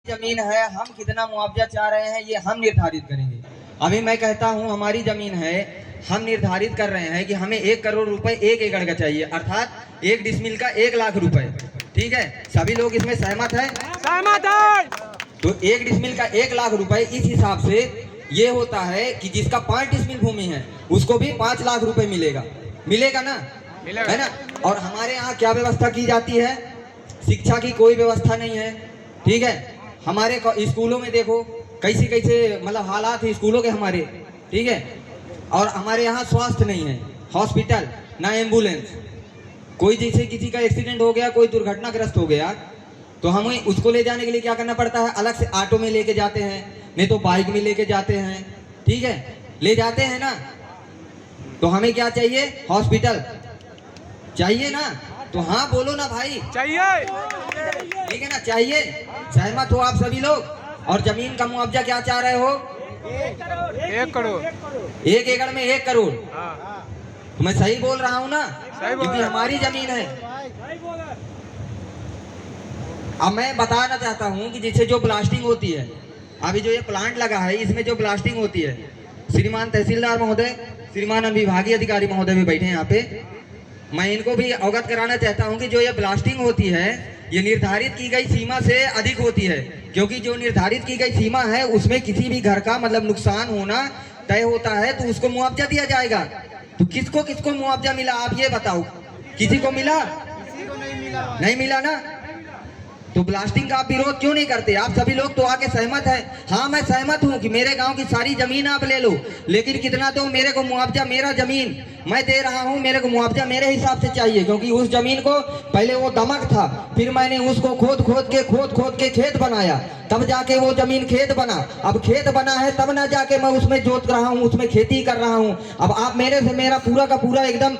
जमीन है, हम कितना मुआवजा चाह रहे हैं ये हम निर्धारित करेंगे। अभी मैं कहता हूं हमारी जमीन है, हम निर्धारित कर रहे हैं कि हमें 1 करोड़ रुपए 1 एकड़ का चाहिए, अर्थात 1 डिसमिल का 1 लाख रुपए। ठीक है, सभी लोग इसमें सहमत है? सहमत है। तो 1 डिसमिल का 1 लाख रुपए इस हिसाब से ये होता है कि जिसका 5 डिसमिल भूमि है उसको भी 5 लाख रुपए मिलेगा। मिलेगा ना? है ना? और हमारे यहाँ क्या व्यवस्था की जाती है? शिक्षा की कोई व्यवस्था नहीं है। ठीक है, हमारे स्कूलों में देखो कैसे कैसे मतलब हालात है स्कूलों के हमारे। ठीक है, और हमारे यहाँ स्वास्थ्य नहीं है, हॉस्पिटल ना एम्बुलेंस। कोई जैसे किसी का एक्सीडेंट हो गया, कोई दुर्घटनाग्रस्त हो गया, तो हमें उसको ले जाने के लिए क्या करना पड़ता है? अलग से ऑटो में लेके जाते हैं, नहीं तो बाइक में लेके जाते हैं। ठीक है, ले जाते हैं ना, तो हमें क्या चाहिए? हॉस्पिटल चाहिए ना? तो हाँ बोलो ना भाई, चाहिए। ठीक है ना? चाहिए। सहमत हो आप सभी लोग? और जमीन का मुआवजा क्या चाह रहे हो? 1 करोड़। 1 एकड़ में 1 करोड़। हाँ। तो मैं सही बोल रहा हूँ ना? सही बोल क्योंकि रहा। हमारी जमीन है। अब मैं बताना चाहता हूँ कि जैसे जो ब्लास्टिंग होती है, अभी जो ये प्लांट लगा है इसमें जो ब्लास्टिंग होती है, श्रीमान तहसीलदार महोदय, श्रीमान विभागीय अधिकारी महोदय भी बैठे हैं यहाँ पे, मैं इनको भी अवगत कराना चाहता हूँ कि जो ये ब्लास्टिंग होती है ये निर्धारित की गई सीमा से अधिक होती है। क्योंकि जो निर्धारित की गई सीमा है उसमें किसी भी घर का मतलब नुकसान होना तय होता है, तो उसको मुआवजा दिया जाएगा। तो किसको किसको मुआवजा मिला आप ये बताओ? किसी को मिला? नहीं मिला ना? तो ब्लास्टिंग का आप विरोध क्यों नहीं करते? आप सभी लोग तो आके सहमत हैं। हाँ मैं सहमत हूँ कि मेरे गांव की सारी जमीन आप ले लो, लेकिन कितना दो मेरे को मुआवजा? मेरा जमीन मैं दे रहा हूँ, मेरे को मुआवजा मेरे हिसाब से चाहिए। क्योंकि उस जमीन को पहले वो दमक था, फिर मैंने उसको खोद खोद के खेत बनाया, तब जाके वो जमीन खेत बना। अब खेत बना है तब ना जाके मैं उसमें जोत रहा हूँ, उसमें खेती कर रहा हूँ। अब आप मेरे से मेरा पूरा का पूरा एकदम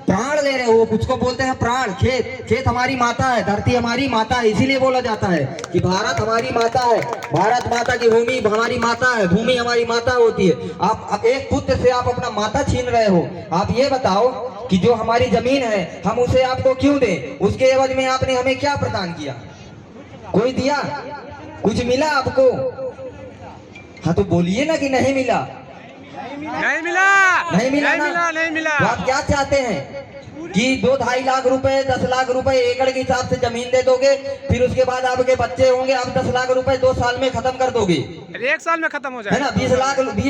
प्राण ले रहे हो। कुछ को बोलते हैं प्राण। खेत हमारी माता है, धरती हमारी माता है, इसीलिए बोला जाता है कि भारत हमारी माता है। भारत माता की भूमि हमारी माता है, भूमि हमारी माता होती है। आप एक पुत्र से आप अपना माता छीन रहे हो। आप ये बताओ कि जो हमारी जमीन है हम उसे आपको क्यों दें? उसके एवज में आपने हमें क्या प्रदान किया? कोई दिया? कुछ मिला आपको? हाँ तो बोलिए ना कि नहीं मिला। नहीं मिला। नहीं मिला नहीं ना? मिला। नहीं मिला। तो आप क्या चाहते हैं कि 2-2.5 लाख रुपए 10 लाख रुपए एकड़ के हिसाब से जमीन दे दोगे, फिर उसके बाद आपके बच्चे होंगे, आप 10 लाख रुपए 2 साल में खत्म कर दोगे? 1 साल में खत्म हो है ना? 20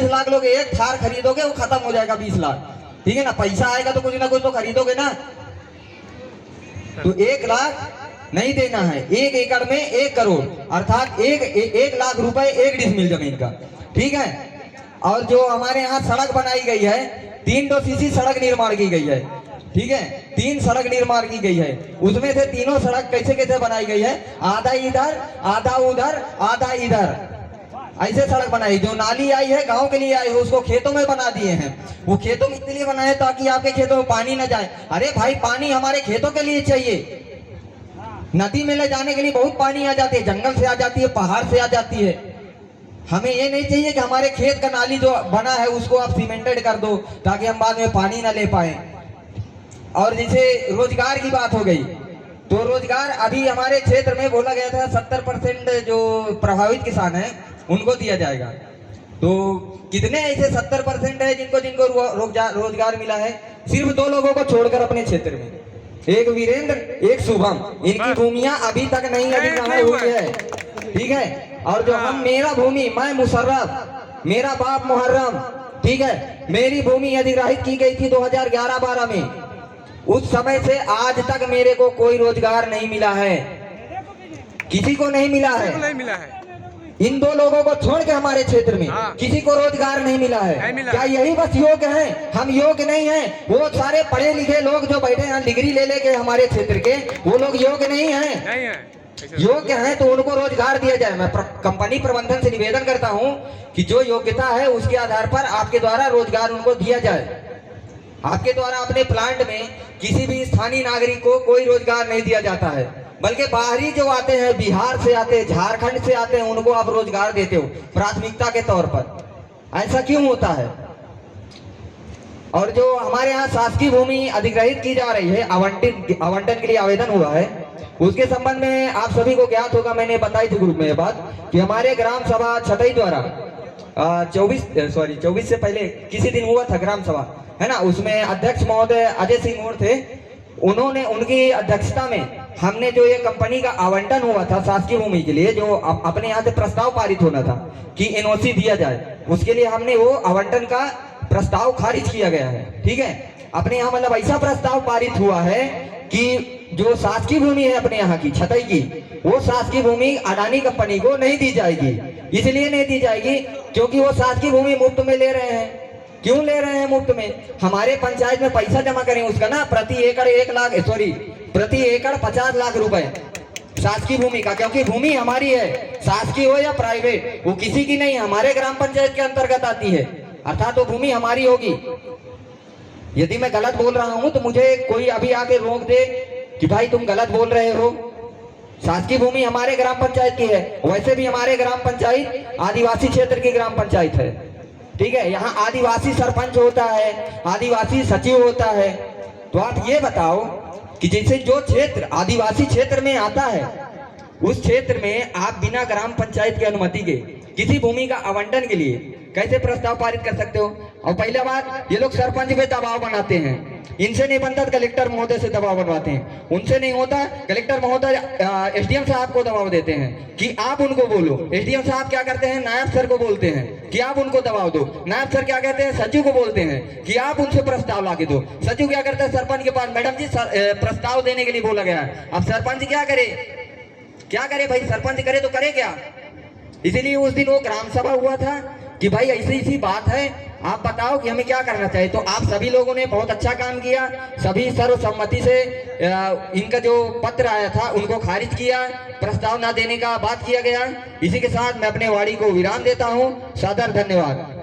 लाख लोग एक थार खरीदोगे, वो खत्म हो जाएगा 20 लाख। ठीक है ना? पैसा आएगा तो कुछ ना कुछ तो खरीदोगे ना। तो 1 लाख नहीं देना है, 1 एकड़ में 1 करोड़, अर्थात 1 लाख रुपए 1 डिसमिल जमीन का। ठीक है, और जो हमारे यहाँ सड़क बनाई गई है, 3 सीसी सड़क निर्माण की गई है। ठीक है, 3 सड़क निर्माण की गई है। उसमें से तीनों सड़क कैसे कैसे बनाई गई है? आधा इधर, आधा उधर, आधा इधर, ऐसे सड़क बनाई। जो नाली आई है गांव के लिए आई है, उसको खेतों में बना दिए हैं। वो खेतों में इसलिए बनाए ताकि आपके खेतों में पानी न जाए। अरे भाई, पानी हमारे खेतों के लिए चाहिए। नदी में ले जाने के लिए बहुत पानी आ जाती है, जंगल से आ जाती है, पहाड़ से आ जाती है। हमें ये नहीं चाहिए कि हमारे खेत का नाली जो बना है उसको आप सीमेंटेड कर दो ताकि हम बाद में पानी ना ले पाए। और जैसे रोजगार की बात हो गई, तो रोजगार अभी हमारे क्षेत्र में बोला गया था 70% जो प्रभावित किसान हैं उनको दिया जाएगा। तो कितने ऐसे 70% है जिनको रोजगार मिला है? सिर्फ 2 लोगों को छोड़कर अपने क्षेत्र में, एक वीरेंद्र, एक शुभम। इनकी भूमियां अभी तक नहीं अधिग्रहण हुई है। ठीक है, और जो हम मेरा भूमि, मैं मुशर्रफ, मेरा बाप मुहर्रम, ठीक है, मेरी भूमि अधिग्रहित की गई थी 2011-12 में। उस समय से आज तक मेरे को कोई रोजगार नहीं मिला है, किसी को नहीं मिला है। नहीं मिला है। इन 2 लोगों को छोड़ के हमारे क्षेत्र में किसी को रोजगार नहीं मिला है। क्या यही बस योग्य हैं? हम योग्य नहीं हैं? वो सारे पढ़े लिखे लोग जो बैठे हैं डिग्री ले लेके हमारे क्षेत्र के, वो लोग योग्य नहीं हैं? नहीं है। योग्य हैं तो उनको रोजगार दिया जाए। मैं कंपनी प्रबंधन से निवेदन करता हूं कि जो योग्यता है उसके आधार पर आपके द्वारा रोजगार उनको दिया जाए। आपके द्वारा अपने प्लांट में किसी भी स्थानीय नागरिक को कोई रोजगार नहीं दिया जाता है, बल्कि बाहरी जो आते हैं, बिहार से आते हैं, झारखंड से आते हैं, उनको आप रोजगार देते हो प्राथमिकता के तौर पर। ऐसा क्यों होता है? और जो हमारे यहाँ शासकीय भूमि अधिग्रहित की जा रही है, आवंटन के लिए आवेदन हुआ है, उसके संबंध में आप सभी को ज्ञात होगा, मैंने बताई थी ग्रुप में ये बात कि हमारे ग्राम सभा छतई द्वारा 24 से पहले किसी दिन हुआ था ग्राम सभा, है ना। उसमें अध्यक्ष महोदय अजय सिंह मोड़ थे। उन्होंने, उनकी अध्यक्षता में हमने जो ये कंपनी का आवंटन हुआ था शासकीय भूमि के लिए, जो अपने यहाँ से प्रस्ताव पारित होना था कि एनओसी दिया जाए, उसके लिए हमने वो आवंटन का प्रस्ताव खारिज किया गया है। ठीक है, अपने यहाँ मतलब ऐसा प्रस्ताव पारित हुआ है कि जो शासकीय भूमि है अपने यहाँ की छतई की, वो शासकीय भूमि अडानी कंपनी को नहीं दी जाएगी। इसलिए नहीं दी जाएगी क्योंकि वो शासकीय भूमि मुफ्त में ले रहे हैं। क्यों ले रहे हैं मुफ्त में? हमारे पंचायत में पैसा जमा करें उसका ना, प्रति एकड़ 50 लाख रुपए शासकीय भूमि का, क्योंकि भूमि हमारी है, शासकीय हो या प्राइवेट, वो किसी की नहीं, हमारे ग्राम पंचायत के अंतर्गत आती है, अर्थात वो भूमि हमारी होगी। यदि मैं गलत बोल रहा हूं तो मुझे कोई अभी आके रोक दे कि भाई तुम गलत बोल रहे हो। शासकीय भूमि हमारे ग्राम पंचायत की है। वैसे भी हमारे ग्राम पंचायत आदिवासी क्षेत्र की ग्राम पंचायत है। ठीक है, यहाँ आदिवासी सरपंच होता है, आदिवासी सचिव होता है। तो आप ये बताओ कि जैसे जो क्षेत्र आदिवासी क्षेत्र में आता है, उस क्षेत्र में आप बिना ग्राम पंचायत की अनुमति के किसी भूमि का आवंटन के लिए कैसे प्रस्ताव पारित कर सकते हो? और पहला बात, ये लोग सरपंच पे दबाव बनाते हैं। इनसे नहीं बनता तो कलेक्टर महोदय से दबाव बनवाते हैं, उनसे नहीं होता कलेक्टर महोदय एसडीएम साहब को दबाव देते हैं कि आप उनको बोलो। एसडीएम साहब क्या करते हैं, नायब सर को बोलते हैं कि आप उनको दबाव दो। नायब सर क्या कहते हैं, सचिव को बोलते हैं कि आप उनसे प्रस्ताव ला के दो। सचिव क्या करते हैं, सरपंच के पास, मैडम जी प्रस्ताव देने के लिए बोला गया है। अब सरपंच क्या करे भाई, सरपंच करे तो करे क्या? इसीलिए उस दिन वो ग्राम सभा हुआ था कि भाई ऐसी बात है, आप बताओ कि हमें क्या करना चाहिए। तो आप सभी लोगों ने बहुत अच्छा काम किया, सभी सर्वसम्मति से इनका जो पत्र आया था उनको खारिज किया, प्रस्ताव ना देने का बात किया गया। इसी के साथ मैं अपने वाणी को विराम देता हूं। सादर धन्यवाद।